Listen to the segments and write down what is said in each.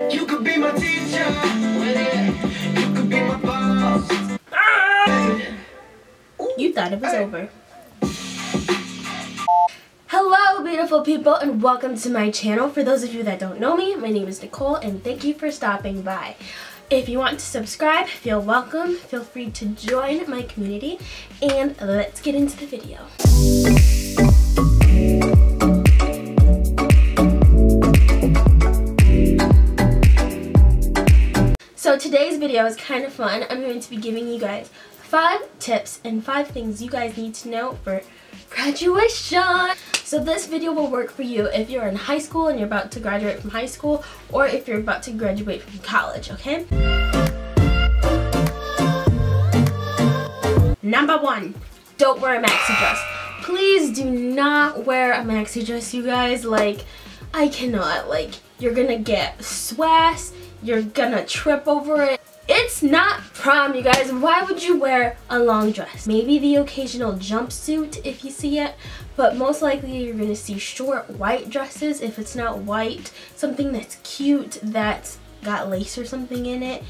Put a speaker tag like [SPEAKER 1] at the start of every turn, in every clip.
[SPEAKER 1] You could be my teacher. You could be my boss.
[SPEAKER 2] You thought it was over. Hello beautiful people and welcome to my channel. For those of you that don't know me, my name is Nicole and thank you for stopping by. If you want to subscribe, feel welcome. Feel free to join my community and let's get into the video. So today's video is kind of fun. I'm going to be giving you guys 5 tips and 5 things you guys need to know for graduation. So this video will work for you if you're in high school and you're about to graduate from high school, or if you're about to graduate from college, okay? Number 1, don't wear a maxi dress. Please do not wear a maxi dress, you guys. Like, I cannot. Like, you're gonna get swass, you're gonna trip over it. It's not prom, you guys. Why would you wear a long dress? Maybe the occasional jumpsuit if you see it, but most likely you're gonna see short white dresses. If it's not white, something that's cute, that's got lace or something in it.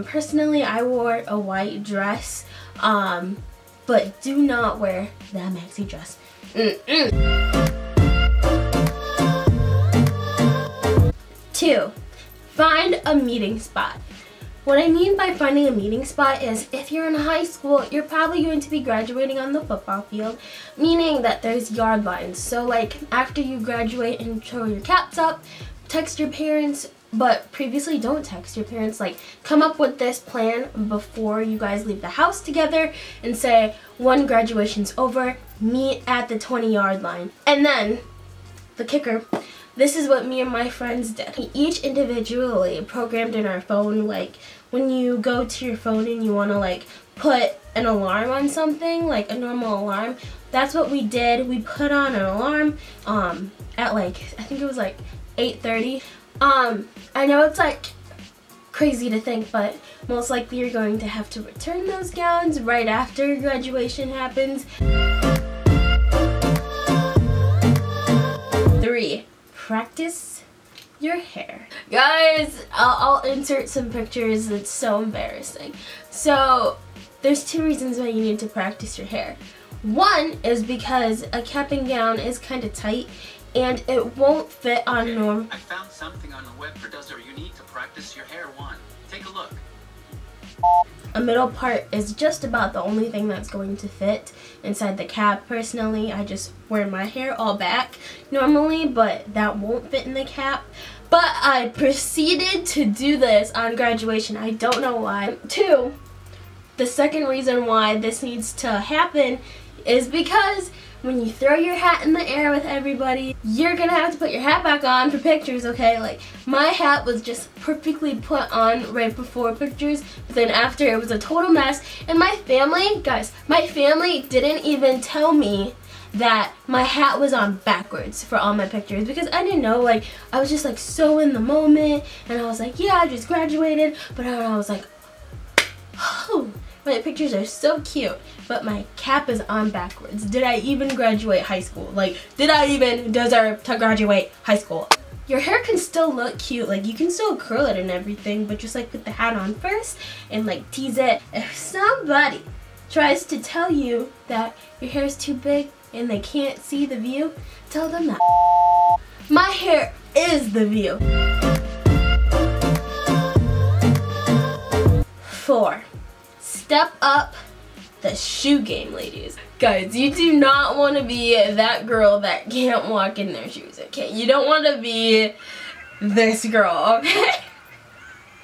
[SPEAKER 2] Personally, I wore a white dress, but do not wear that maxi dress. 2, find a meeting spot. What I mean by finding a meeting spot is if you're in high school, you're probably going to be graduating on the football field, meaning that there's yard lines. So like after you graduate and throw your caps up, text your parents, but previously don't text your parents. Like, come up with this plan before you guys leave the house together and say, when graduation's over, meet at the 20-yard line. And then, the kicker, this is what me and my friends did. We each individually programmed in our phone, like when you go to your phone and you want to like put an alarm on something, like a normal alarm, that's what we did. We put on an alarm at like, I think it was like 8:30. I know it's like crazy to think, but most likely you're going to have to return those gowns right after graduation happens. 3, practice your hair. Guys, I'll insert some pictures. It's so embarrassing. So there's 2 reasons why you need to practice your hair. 1 is because a cap and gown is kind of tight and it won't fit on norm.
[SPEAKER 3] I found something on the web for those are unique to practice your hair. Take a look.
[SPEAKER 2] A middle part is just about the only thing that's going to fit inside the cap. Personally, I just wear my hair all back normally, but that won't fit in the cap. But I proceeded to do this on graduation. I don't know why. 2, the second reason why this needs to happen is because when you throw your hat in the air with everybody, you're gonna have to put your hat back on for pictures, okay? Like, my hat was just perfectly put on right before pictures, but then after it was a total mess. And my family, guys, my family didn't even tell me that my hat was on backwards for all my pictures because I didn't know. Like, I was just like so in the moment and I was like, yeah, I just graduated, but I was like, oh, my pictures are so cute, but my cap is on backwards. Did I even graduate high school? Like, did I even deserve to graduate high school? Your hair can still look cute. Like, you can still curl it and everything, but just like put the hat on first and like tease it. If somebody tries to tell you that your hair is too big and they can't see the view, tell them that. My hair is the view. 4, step up the shoe game, ladies. Guys, you do not want to be that girl that can't walk in their shoes, okay? You don't want to be this girl, okay?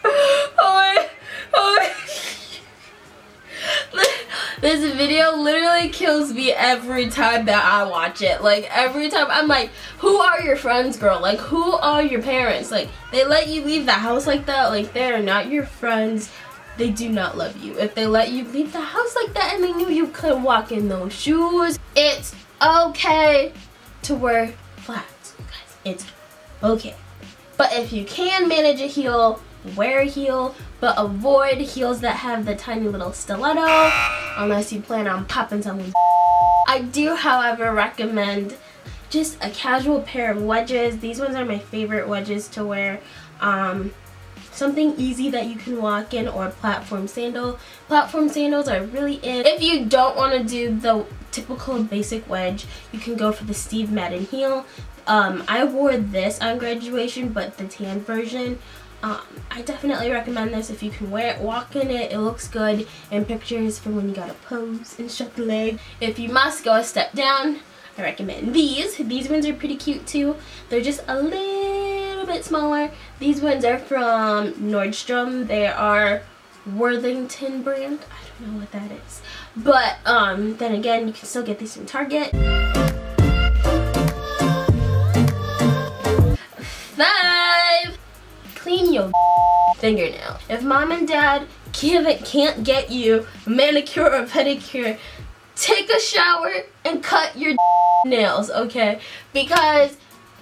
[SPEAKER 2] Oh my. This video literally kills me every time that I watch it. Like, every time I'm like, who are your friends, girl? Like, who are your parents? Like, they let you leave the house like that? Like, they're not your friends. They do not love you. If they let you leave the house like that and they knew you couldn't walk in those shoes, it's okay to wear flats, guys. It's okay. But if you can manage a heel, wear a heel, but avoid heels that have the tiny little stiletto unless you plan on popping someone's. I do, however, recommend just a casual pair of wedges. These ones are my favorite wedges to wear. Something easy that you can walk in, or platform sandal. Platform sandals are really in. If you don't want to do the typical basic wedge, you can go for the Steve Madden heel. I wore this on graduation, but the tan version. I definitely recommend this if you can wear it, walk in it. It looks good in pictures for when you gotta pose and stretch the leg. If you must go a step down, I recommend these. These ones are pretty cute too. They're just a little bit smaller. These ones are from Nordstrom. They are Worthington brand. I don't know what that is. But then again, you can still get these from Target. 5. Clean your fingernail. If mom and dad can't get you a manicure or pedicure, take a shower and cut your nails, okay? Because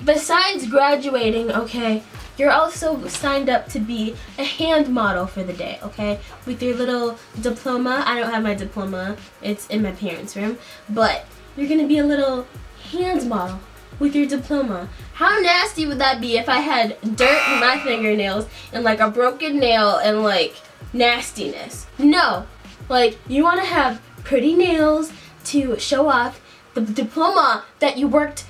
[SPEAKER 2] besides graduating, okay, you're also signed up to be a hand model for the day, okay? With your little diploma. I don't have my diploma. It's in my parents' room. But you're gonna be a little hand model with your diploma. How nasty would that be if I had dirt in my fingernails and like a broken nail and like nastiness? No. Like, you want to have pretty nails to show off the diploma that you worked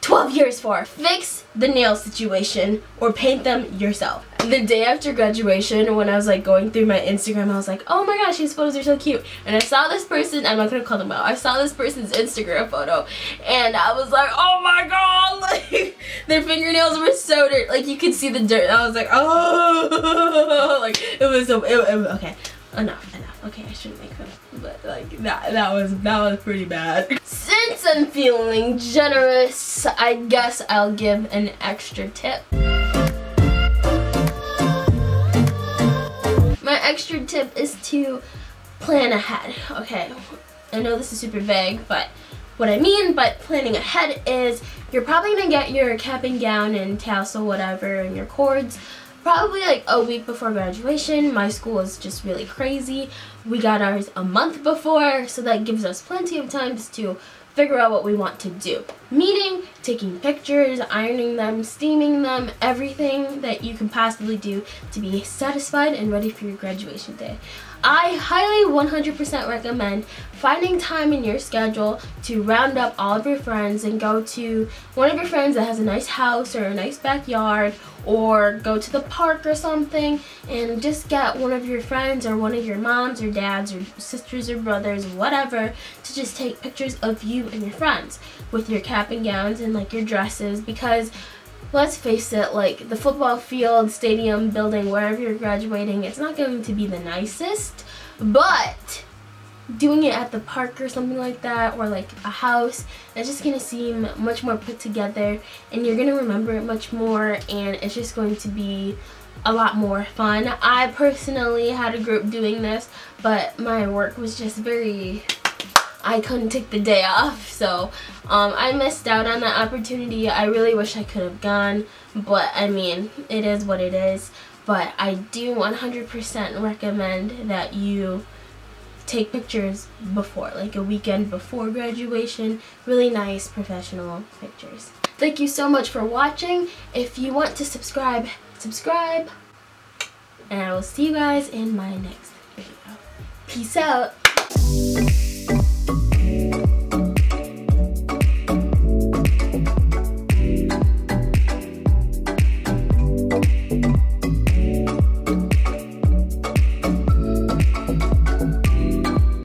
[SPEAKER 2] 12 years for. Fix the nail situation or paint them yourself. The day after graduation, when I was like going through my Instagram, I was like, oh my gosh, these photos are so cute. And I saw this person, I'm not gonna call them out, I saw this person's Instagram photo and I was like, oh my god, like their fingernails were so dirty. Like you could see the dirt and I was like, oh, like it was so, okay, enough. Okay, I shouldn't make fun of, but like that was pretty bad. Since I'm feeling generous, I guess I'll give an extra tip. My extra tip is to plan ahead. Okay, I know this is super vague, but what I mean by planning ahead is you're probably gonna get your cap and gown and tassel, whatever, and your cords probably like a week before graduation. My school is just really crazy. We got ours a month before, so that gives us plenty of time to figure out what we want to do. Meaning, taking pictures, ironing them, steaming them, everything that you can possibly do to be satisfied and ready for your graduation day. I highly 100% recommend finding time in your schedule to round up all of your friends and go to one of your friends that has a nice house or a nice backyard, or go to the park or something and just get one of your friends or one of your moms or dads or sisters or brothers, whatever, to just take pictures of you and your friends with your cap and gowns and like your dresses. Because let's face it, like the football field, stadium, building, wherever you're graduating, it's not going to be the nicest, but doing it at the park or something like that, or like a house, it's just gonna seem much more put together and you're gonna remember it much more, and it's just going to be a lot more fun. I personally had a group doing this, but my work was just I couldn't take the day off, so I missed out on that opportunity. I really wish I could have gone, but I mean, it is what it is. But I do 100% recommend that you take pictures before, like a weekend before graduation. Really nice professional pictures. Thank you so much for watching. If you want to subscribe, and I will see you guys in my next video. Peace out.